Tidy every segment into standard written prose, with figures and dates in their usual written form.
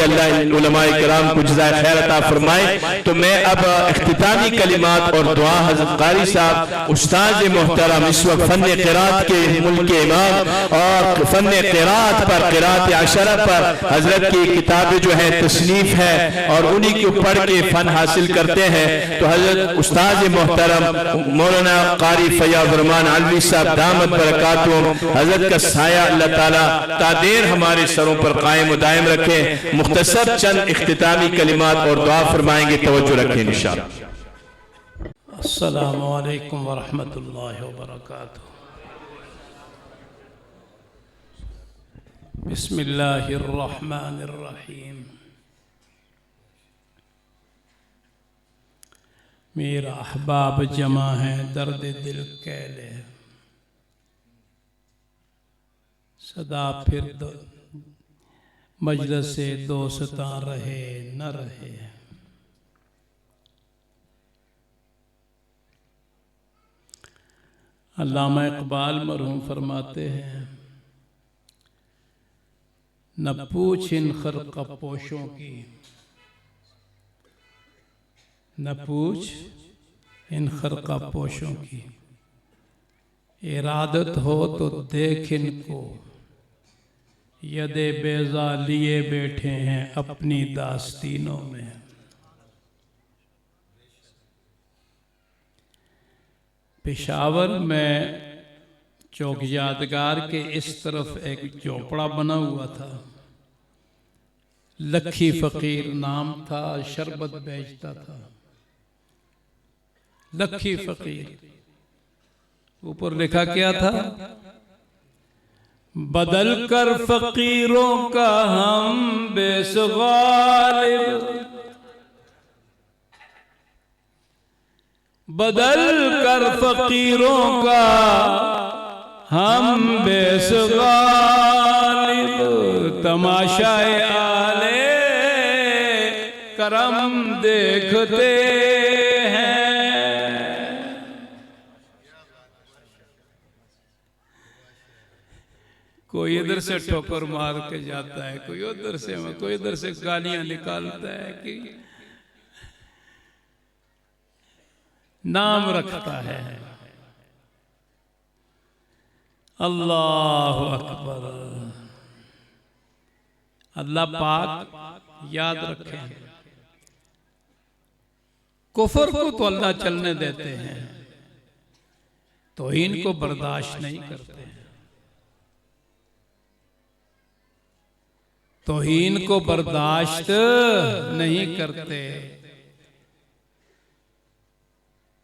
अल्लाह इन उलमाए किराम को जज़ाए खैर अता फरमाए। तो मैं अब इख्तितामी कलिमात और दुआ हज़रत कारी साहब उस्ताद मोहतरम इस वक्त फन क़िरात के मुल्क के इमाम और फन क़िरात पर क़िरात अशरा पर हजरत की किताबें जो है तसनीफ है और उन्हीं को पढ़ के फन हासिल करते हैं। तो हजरत उस्ताद मोहतरम मौलाना कारी फैयाज़ रहमान अलवी साहब दामत बरकातुहुम, हजरत का साया अल्लाह ताला तादेर हमारे सरों पर कायम व दायम रखे। मुख्तसर चंद इख्तितामी कलिमात और दुआ फरमाएंगे, तवज्जो रखें इंशाअल्लाह। अस्सलामु अलैकुम व रहमतुल्लाहि व बरकातुहू। बिस्मिल्लाहिर रहमानिर रहीम। मेरा अहबाब जमा है दर्द दिल कैले, सदा फिर मजलिस से दोस्तां रहे न रहे। अल्लामा इकबाल मरहूम फरमाते हैं, न पूछ इन खरका पोशों की, न पूछ इन खरका पोशों की, इरादत हो तो देख इनको, यदे बेजा लिए बैठे हैं अपनी दास्तीनों में। पेशावर में चौक यादगार के इस तरफ एक झोपड़ा बना हुआ था। लखी फकीर नाम था, शरबत बेचता था। लखी फकीर, ऊपर लिखा क्या था? बदल कर फकीरों का हम बेस गालिब, बदल कर फकीरों का हम बेस गालिब, तमाशाए आले करम देखते हैं। कोई इधर से ठोकर मार के जाता है, कोई उधर से, कोई इधर से गालियां निकालता है कि नाम रखता है। अल्लाह अकबर। अल्लाह पाक याद रखें, कुफर को तो अल्लाह चलने देते हैं, तौहीन को बर्दाश्त नहीं करते हैं। तौहीन को बर्दाश्त नहीं करते।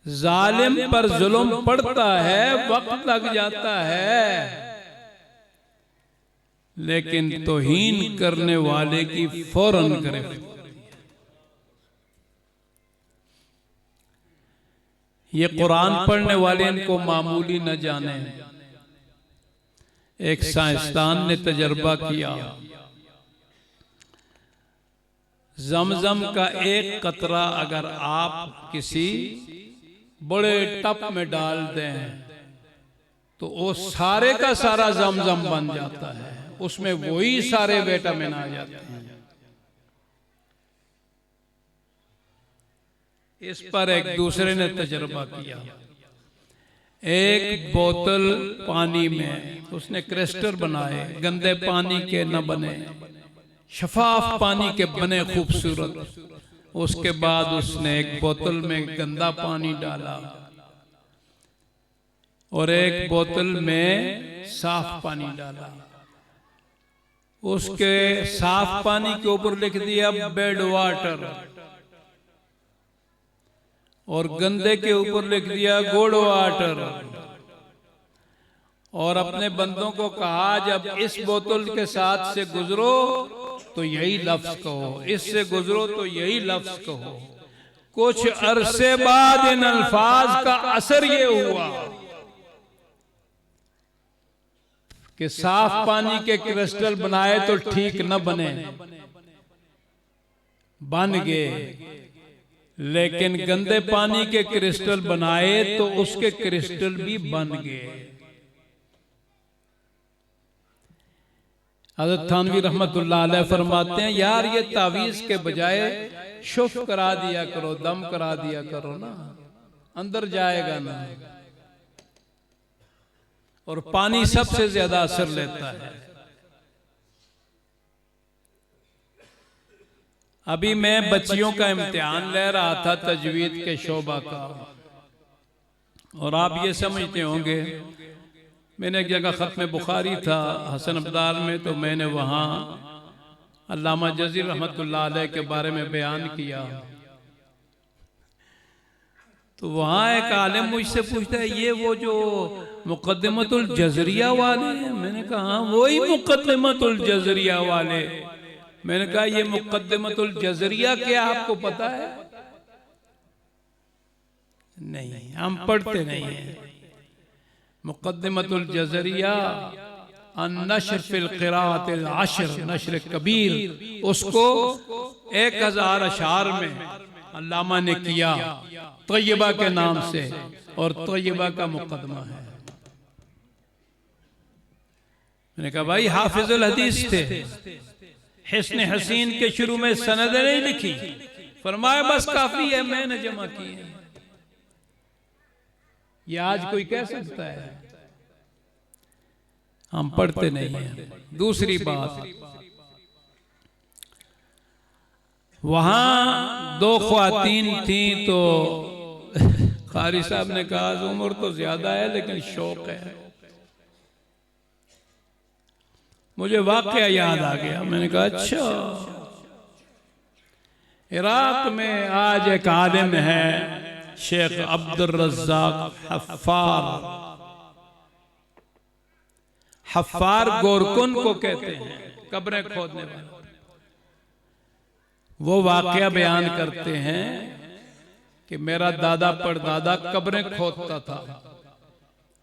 जालिम पर जुल्म पड़ता है, वक्त लग जाता है, लेकिन तौहीन करने वाले की फौरन गिरफ्त। ये कुरान पढ़ने वाले इनको मामूली न जाने। एक साइंसदान ने तजर्बा किया, जमजम का एक कतरा अगर आप किसी बड़े टप में डाल दें तो वो सारे का सारा जमजम बन जाता है, उसमें वही सारे विटामिन आ जाते हैं। इस पर एक दूसरे ने तजर्बा किया। एक बोतल पानी में उसने क्रिस्टल बनाए, गंदे पानी के न बने, शफाफ पानी के बने खूबसूरत। उसके बाद उसने एक बोतल में गंदा पानी डाला और एक बोतल में साफ पानी डाला। उसके साफ पानी के ऊपर लिख दिया बेड वाटर और गंदे के ऊपर लिख दिया गुड वाटर। और अपने बंदों को कहा, जब इस बोतल के साथ से गुजरो तो यही लफ्ज कहो, इससे गुजरो तो यही लफ्ज कहो। कुछ अरसे बाद इन अल्फाज का असर ये हुआ कि साफ पानी के क्रिस्टल बनाए तो ठीक न बने, बन गए, लेकिन गंदे पानी के क्रिस्टल बनाए तो उसके क्रिस्टल भी बन गए। हज़रत थानवी रहमतुल्लाह अलैह फरमाते हैं, यार ये तावीज़ के बजाय शुफ करा दिया करो, दम करा दिया करो ना, अंदर जाएगा ना। और पानी सबसे ज्यादा असर लेता है। अभी मैं बच्चियों का इम्तिहान ले रहा था तजवीद के शोबा का, और आप ये समझते होंगे, मैंने एक जगह ख़त्म बुखारी था हसन अब्दाल में, तो मैंने वहाँ अल्लामा जज़ीर रहमतुल्लाह अलैह के बारे में बयान किया। तो वहाँ एक आलिम मुझसे पूछता है, ये वो जो मुक़द्दिमतुल जज़रिया वाले हैं? मैंने कहा हाँ वही मुक़द्दिमतुल जज़रिया वाले। मैंने कहा ये मुक़द्दिमतुल जज़रिया क्या आपको पता है? नहीं, हम पढ़ते नहीं हैं। मुक़द्दिमतुल जज़रिया अन-नश्र फिल क़िराअतिल अश्र, नश्र कबीर, उसको 1000 अशार में अल्लामा ने किया तय्यबा के नाम से, और तय्यबा का मुकदमा है। मैंने कहा भाई हाफिजुल हदीस थे, हिस्न हसीन के शुरू में सनद नहीं लिखी, फरमाया बस काफी है, मैंने जमा की है। ये आज कोई कह सकता है? हम पढ़ते नहीं हैं। दूसरी बात, वहां 2 ख्वातीन थी, तो कारी साहब ने कहा उम्र तो ज्यादा है लेकिन शौक है। मुझे वाकया याद आ गया। मैंने कहा अच्छा, इराक में आज एक आलिम है शेख अब्दुल रज़्ज़ाक हफ़ार गोरकुन को कहते हैं, कब्रें खोदने वाले। वो वाकया बयान करते हैं कि मेरा दादा परदादा कब्रें खोदता था।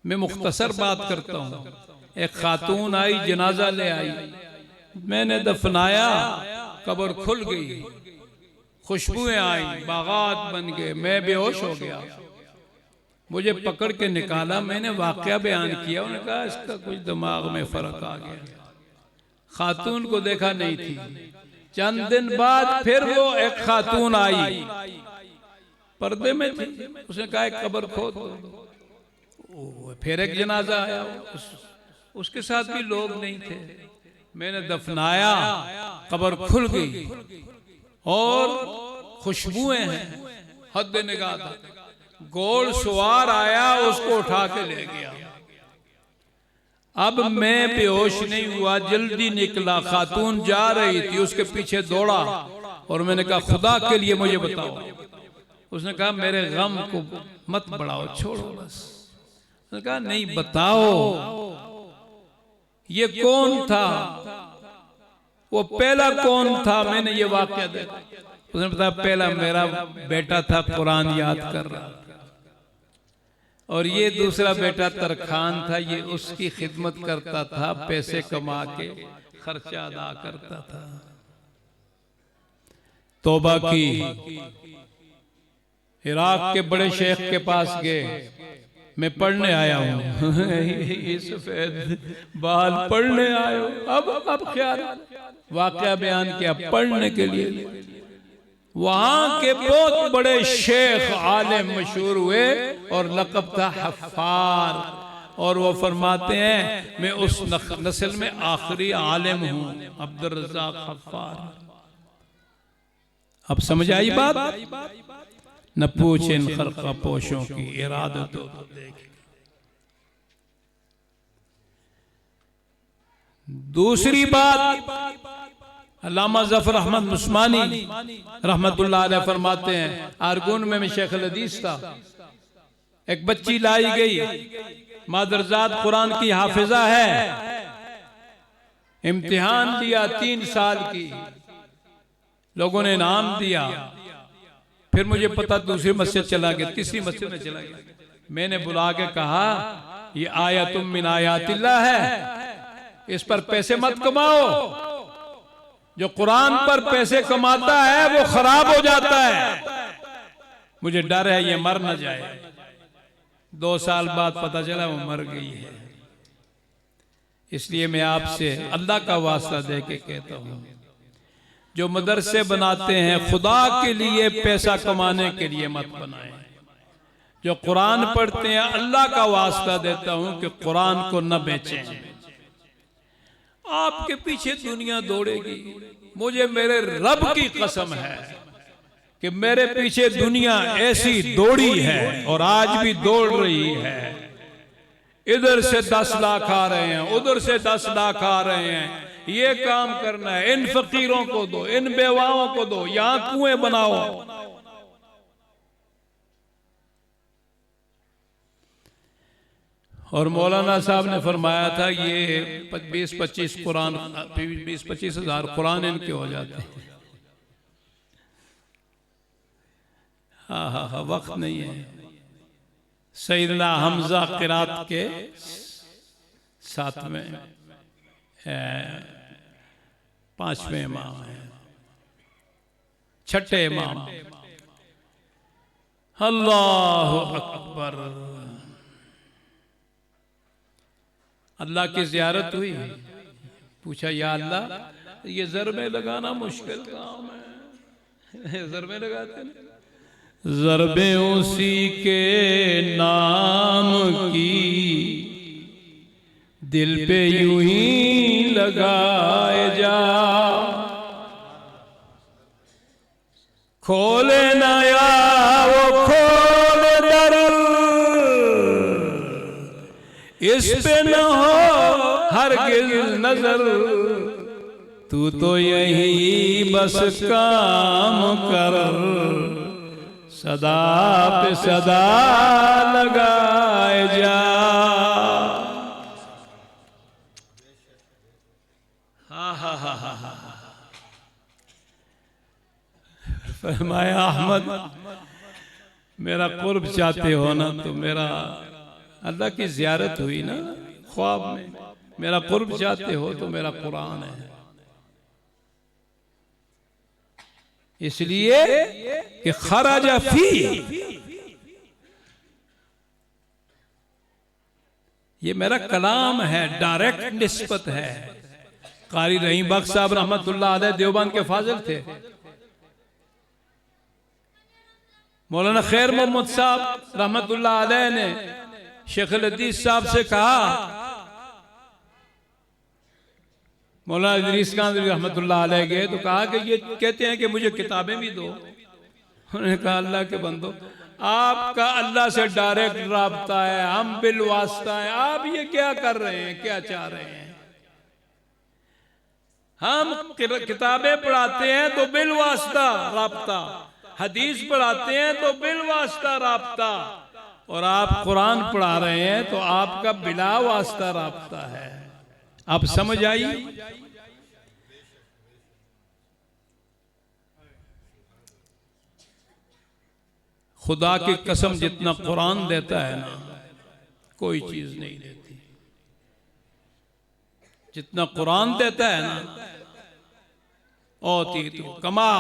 मैं मुख्तसर बात करता हूँ। एक खातून आई, जनाजा ले आई, मैंने दफनाया, कब्र खुल गई, खुशबुएं आई, बागात बन गए, मैं बेहोश हो गया। मुझे पकड़ के निकाला, मैंने वाकया बयान किया। उन्होंने कहा इसका कुछ दिमाग में फर्क आ गया। खातून को देखा नहीं थी। चंद दिन बाद फिर वो एक खातून आई, पर्दे में थी, उसने कहा एक कब्र खोद दो। फिर एक जनाजा आया, उसके साथ भी लोग नहीं थे। मैंने दफनाया, कब्र खुल गई और खुशबुएं हैं, हद निगाह था। गोल सवार आया, उसको उठा के ले गया। अब मैं बेहोश नहीं हुआ, जल्दी निकला, खातून जा रही थी, उसके पीछे दौड़ा और मैंने कहा खुदा के लिए मुझे बताओ। उसने कहा मेरे गम को मत बढ़ाओ, छोड़ो बस। उसने कहा नहीं बताओ ये कौन था, वो पहला कौन था? मैंने ये वाकया देखा। उसने बताया पहला मेरा बेटा था, कुरान याद कर रहा, और ये दूसरा बेटा तरखान था, ये उसकी खिदमत करता था, पैसे कमा के खर्चा अदा करता था। तौबा की, इराक के बड़े शेख के पास गए, मैं पढ़ने आया हूँ। ये सफेद बाल पढ़ने आए हो? अब ख्याल, वाकया बयान किया पढ़ने के लिए। वहां के बहुत बड़े शेख आलिम मशहूर हुए और लक़ब था हफ़ार, और वो फरमाते हैं मैं उस नस्ल में आखिरी आलिम हूँ, अब्दुल रज़्ज़ाक हफ़ार। अब समझ आई बात? न पूछ इन खलक़ा पोशों की इरादत तो देख। दूसरी बात, अल्लामा ज़फ़र अहमद उस्मानी रहमतुल्लाह अलैह फरमाते हैं, आरगून में मैं शेख हदीस था, एक बच्ची लाई गई, मादरजात कुरान की हाफिजा है, इम्तिहान दिया 3 साल की, लोगों ने नाम दिया। फिर मुझे पता दूसरी मस्जिद चला गया, तीसरी मस्जिद में चला गया। मैंने बुला के कहा ये आयतुम मिन आयातिल्लाह है, इस पर पैसे मत कमाओ। जो कुरान पर पैसे कमाता है वो खराब हो जाता है। मुझे डर है ये मर न जाए। 2 साल बाद पता चला वो मर गई है। इसलिए मैं आपसे अल्लाह का वास्ता दे के कहता हूँ, जो मदरसे बनाते हैं खुदा के लिए, पैसा कमाने के लिए मत बनाएं। जो कुरान पढ़ते हैं, अल्लाह का वास्ता देता हूँ कि कुरान को न बेचें। आपके पीछे दुनिया दौड़ेगी, मुझे मेरे रब की कसम है कि मेरे पीछे दुनिया ऐसी दौड़ी है और आज भी दौड़ रही है। इधर से 10 लाख आ रहे हैं, उधर से 10 लाख आ रहे हैं, ये काम करना है, इन फकीरों को दो, इन बेवाओं को दो, यहां कुएं बनाओ। और मौलाना साहब ने फरमाया था ये 20-25 कुरान, 20-25 हज़ार कुरान इनके हो जाते हैं। हाँ हाँ हाँ, वक्त नहीं है। सैयदना हमजा क़िरात के 7वें 5वें इमाम है, 6ठे इमाम। अल्लाहु अकबर। अल्लाह की ज़ियारत हुई, पूछा या अल्लाह ये ज़रबे लगाना मुश्किल काम है। ज़रबे लगाते हैं, ज़रबे उसी के नाम की दिल पे यूं ही लगाए जा, खोले नया वो खोल दर, इस पे न हो हरगिज़ नजर, तू तो यही बस काम कर, सदा पे सदा लगाए जा। हा हा हा हा हा। फरमाया अहमद मेरा कुर्ब चाहते हो ना, तो मेरा अल्लाह की ज़ियारत हुई ना ख्वाब में, मेरा कुर्ब चाहते हो तो मेरा कुरान है। इसलिए कि खराजा फी, ये मेरा कलाम है, डायरेक्ट निस्बत है। कारी रहीम बख्श साहब रहमतुल्लाह अलैह देवबंद के फाजिल थे। मौलाना खैर मोहम्मद साहब रहमतुल्लाह अलैह ने शेख हदीस साहब से कहा, मौलाना इदरीस कांदरी रहमतुल्लाह अलैह गए तो कहा कि ये कहते हैं कि मुझे किताबें भी दो। उन्होंने कहा अल्लाह के बंदो, आपका अल्लाह से डायरेक्ट राब्ता है, हम बिल वास्ता है, आप ये क्या कर रहे हैं, क्या चाह रहे हैं? हम किताबें पढ़ाते हैं तो बिल वास्ता राब्ता, हदीस पढ़ाते हैं तो बिल वास्ता राब्ता, और आप कुरान पढ़ा रहे हैं तो आपका बिला वास्ता राब्ता है। आप समझ आई? खुदा की कसम जितना कुरान देता है ना, कोई चीज नहीं देती। जितना कुरान देता है ना, ओती तो कमा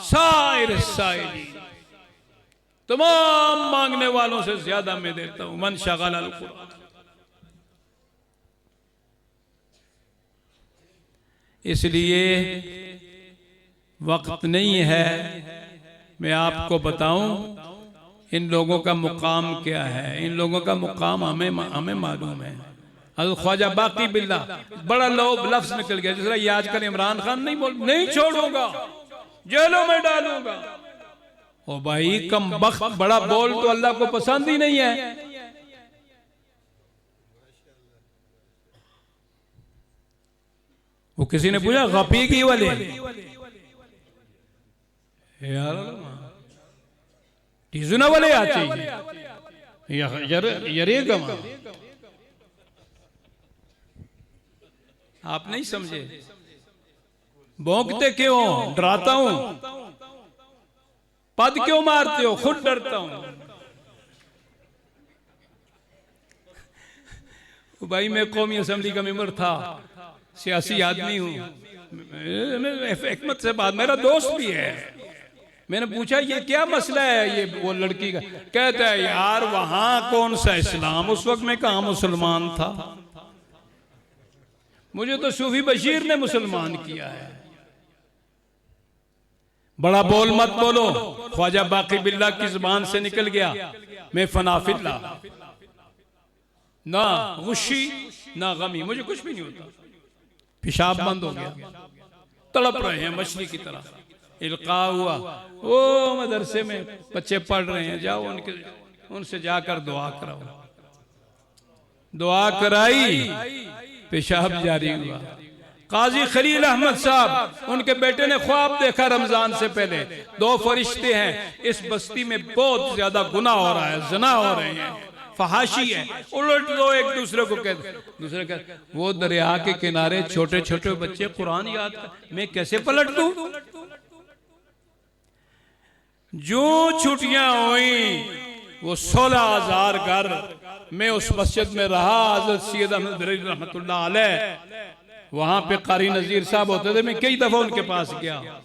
साइर साइली, तमाम मांगने वालों से ज्यादा मैं देता हूं। मन शगल अल कुरान। इसलिए वक्त नहीं है मैं आपको बताऊं इन लोगों का मुकाम क्या है। इन लोगों का मुकाम हमें मालूम है। हज़रत ख्वाजा बाकी बिल्ला, बड़ा लोभ लफ्ज निकल गया, जिस तरह ये आजकल इमरान खान नहीं बोल, नहीं छोड़ूंगा, जेलों में डालूंगा। ओ भाई कम बख्त, बड़ा बोल तो अल्लाह को पसंद ही नहीं है। वो किसी ने पूछा गफीगी वाले यार टीजुना वाले आ चाहिए यरेगा। आप नहीं समझे, भौंकते क्यों, डराता हूं, पद क्यों मारते हो, खुद डरता हूं। भाई मैं कौमी असेंबली का मेंबर था, सियासी आदमी हूं, हिकमत से बात, मेरा दोस्त भी है। मैंने पूछा ये क्या मसला है, ये वो लड़की का, कहता है यार वहां कौन सा इस्लाम, उस वक्त मैं कहां मुसलमान था। मुझे तो सूफी बशीर ने मुसलमान किया है। बड़ा बोल मत बोलो, ख्वाजा बाकी बिल्ला की जुबान से निकल गया मैं फनाफिल्ला, ना गुशी ना गमी, मुझे कुछ भी नहीं होता। पेशाब बंद हो गया, तड़प रहे हैं मछली की तरह। इल्का हुआ, वो मदरसे में बच्चे पढ़ रहे हैं, जाओ उनसे जाकर दुआ कराओ। दुआ कराई, पेशाब जारी हुआ। काजी खलील अहमद साहब, उनके बेटे ने ख्वाब देखा रमजान से पहले, 2 फरिश्ते हैं, इस बस्ती में बहुत ज्यादा गुनाह हो रहा है, ज़िना हो रहे हैं, फहाशी है, उलट दो एक दूसरे को कहते, दूसरे कहते वो दरिया के किनारे छोटे छोटे बच्चे कुरान याद कर, मैं कैसे पलट दूं? जो छुट्टियां हुई वो 16,000 घर मैं उस मस्जिद में रहा। हज़रत सैयद अहमद बरेलवी रहमतुल्लाह अलैह वहां पे कारी नजीर साहब होते थे, मैं कई दफा उनके पास गया,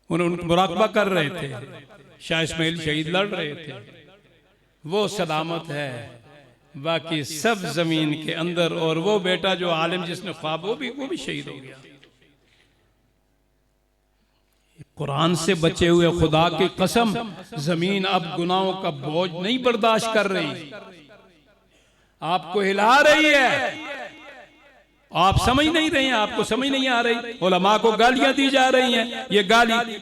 उन्होंने मुराकबा कर रहे थे, शाह इस्माइल शहीद लड़ रहे थे, वो सलामत है, बाकी सब जमीन के अंदर। और वो बेटा जो आलिम जिसने ख्वाब, वो भी शहीद हो गया। कुरान से बचे हुए खुदा की कसम, जमीन अब गुनाहों का बोझ नहीं बर्दाश्त कर रही, आपको हिला रही है, आप समझ नहीं रहे हैं, आपको समझ नहीं आ रही। उलमा को गालियां दी जा रही हैं, ये गाली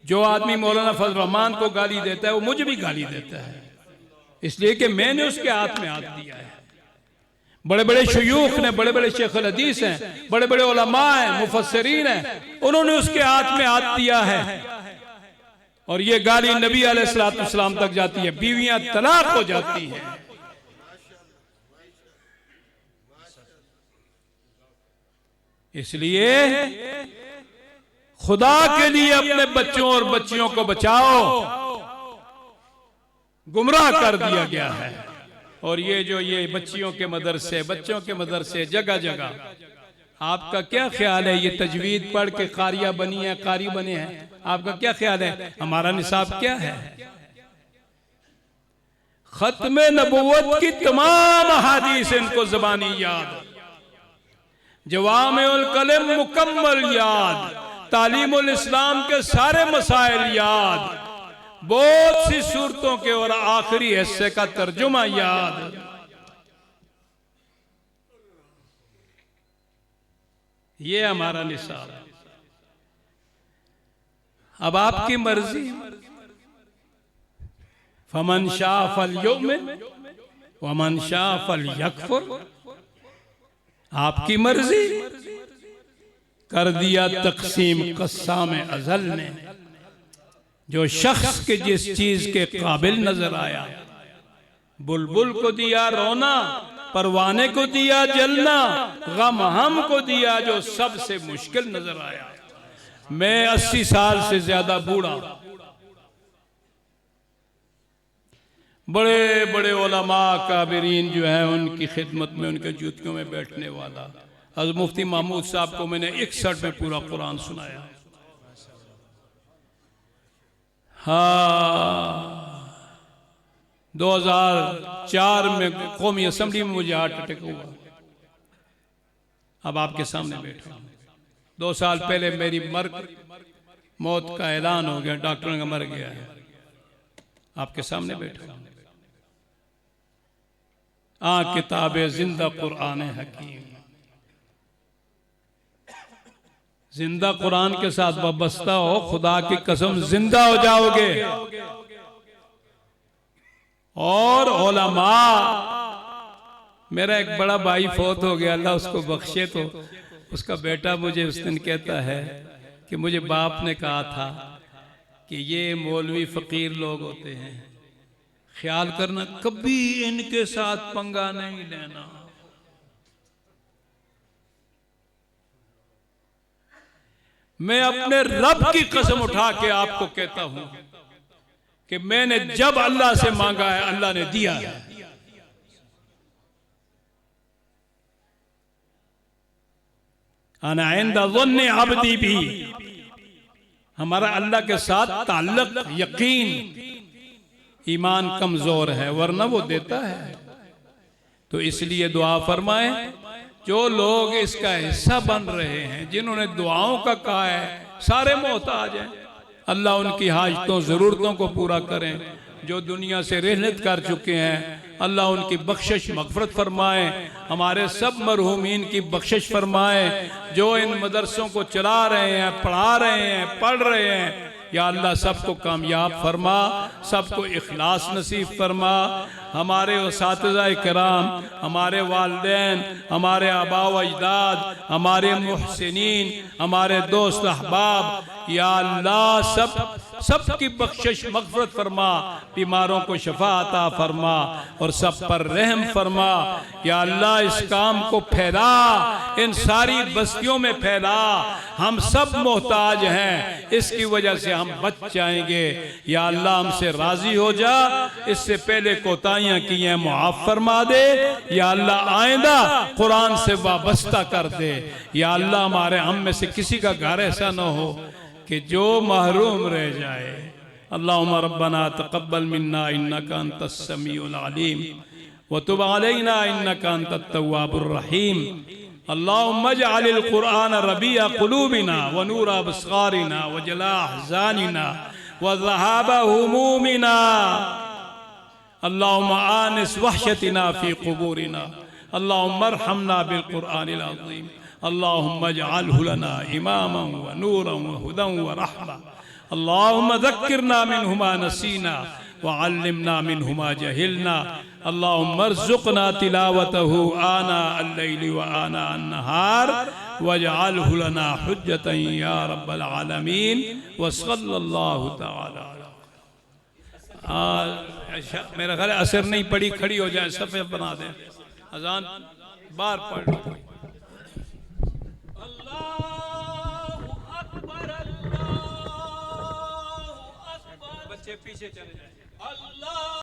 जो आदमी मौलाना फजल रहमान को गाली देता है वो मुझे भी गाली देता है, इसलिए कि मैंने उसके हाथ में हाथ दिया है। बड़े बड़े शयूख ने, बड़े बड़े शेख अल हदीस हैं, बड़े बड़े उलमा हैं, मुफस्सिरीन हैं, उन्होंने उसके हाथ में हाथ दिया है। और ये गाली नबी अलैहिस्सलाम तक जाती है, बीवियां तलाक हो जाती हैं। इसलिए खुदा के लिए अपने बच्चों और बच्चियों को बचाओ, गुमराह कर दिया गया है। और ये बच्चियों के मदरसे, बच्चों के मदरसे जगह जगह, आपका क्या ख्याल है? ये तजवीद पढ़ के कारिया बनी है, कारी बने हैं, आपका क्या ख्याल है? हमारा निसाब क्या है? खत्मे नबुव्वत की तमाम अहादीस इनको ज़बानी याद, जवामिउल कलम मुकम्मल याद, तालीमुल इस्लाम के सारे मसाइल याद, बहुत सी सूरतों के और आखिरी हिस्से का तर्जुमा याद। ये हमारा निसाब है। अब आपकी मर्जी, फमन शाअ फलयुमिन वमन शाअ फलयकफुर, आपकी मर्जी। कर दिया तकसीम कस्साम अज़ल ने, जो शख्स के जिस चीज के काबिल नजर आया, बुलबुल को दिया रोना, परवाने को दिया जलना, गम हम को दिया जो सबसे मुश्किल नजर आया। मैं 80 साल से ज्यादा बूढ़ा, बड़े बड़े उलमा काबिरीन जो है उनकी खिदमत में, उनके जूतियों में बैठने वाला हज़रत मुफ्ती महमूद साहब को मैंने 61 में पूरा कुरान सुनाया। हाँ, 2004 में कौमी असम्बली में मुझे हार्ट अटैक हुआ। अब आपके सामने बैठा हूं। 2 साल पहले मेरी मौत का ऐलान हो गया, डॉक्टर ने मर गया है, आपके सामने बैठा हूं। किताबे जिंदा कुरान हकीम, जिंदा कुरान के साथ वाबस्ता हो, खुदा की कसम जिंदा हो जाओगे। और उलमा, मेरा एक बड़ा भाई फौत हो गया, अल्लाह उसको बख्शे, तो उसका बेटा मुझे उस दिन कहता है कि मुझे बाप ने कहा था कि ये मौलवी फकीर लोग होते हैं, ख्याल करना कभी इनके साथ पंगा नहीं लेना। मैं अपने रब की कसम उठा के आपको कहता हूं कि मैंने जब अल्लाह से मांगा है, अल्लाह ने दिया है। अना इंदा ज़न्नि अब्दी भी, हमारा अल्लाह के साथ ताल्लुक, यकीन, ईमान कमजोर है, वरना वो देता है। तो इसलिए दुआ फरमाए, जो लोग इसका हिस्सा बन रहे हैं, जिन्होंने दुआओं का कहा है, सारे मोहताज हैं। अल्लाह उनकी हाजतों ज़रूरतों को पूरा करें। जो दुनिया से रहलत कर चुके हैं, अल्लाह उनकी बख्शिश मगफरत फरमाए। हमारे सब मरहूमीन की बख्शिश फरमाए। जो इन मदरसों को चला रहे हैं, पढ़ा रहे हैं, पढ़ रहे हैं, या अल्लाह सबको कामयाब फरमा, सबको इखलास नसीब फरमा। हमारे उस्ताज़ा किराम, हमारे वालिदैन, हमारे आबा व अजदाद, हमारे मुहसिनीन, हमारे दोस्त अहबाब, या अल्लाह सब की बख्शिश मगफरत फरमा। बीमारों को शफा अता फरमा और सब पर रहम फरमा। या अल्लाह इस काम को फैला, इन सारी बस्तियों में फैला। हम सब मोहताज हैं, इसकी वजह से हम बच जाएंगे। या अल्लाह हमसे राजी हो जा। इससे पहले कोताहियां की हैं मुआफ फरमा दे। या अल्लाह आइंदा कुरान से वाबस्ता कर दे। या अल्लाह हमारे हम में से किसी का घर ऐसा न हो कि जो महरूम रह जाए। अल्लाहुम्मा रब्बना तक़ब्बल मिन्ना इन्नका अंतस समीउल अलीम व तुब अलैना इन्नका अंतत तव्वाबुर रहीम। अल्लाहुम्मा इजअलिल कुरआन रबीअ क़ुलूबिना व नूरा अबसारिना व जलाअ अहज़ानिना व ज़हाबा हुमूमिना। अल्लाहुम्मा आनिस वहशतिना फ़ी क़ुबूरिना। अल्लाहुम्मा अरहमना बिल क़ुरआनिल अज़ीम। अल्लाहुम्मा इजअलहु लना इमामन व नूरन व हुदन व रहमा। अल्लाहुम्मा ज़क्किरना मिन्हु मा नसीना व अल्लिमना मिन्हु मा जहिलना। अल्लाहुम्मा अर्ज़ुक़ना तिलावतहु आना अल-लैलि व आना अन-नहार वजअलहु लना हुज्जतन या रब्बल आलमीन व सल्लल्लाहु तआला। मेरा ख्याल असर नहीं पड़ी, खड़ी हो जाए, सफ़े बना दें, अजान बार पढ़ लो। बच्चे पीछे चले जाए। अल्लाह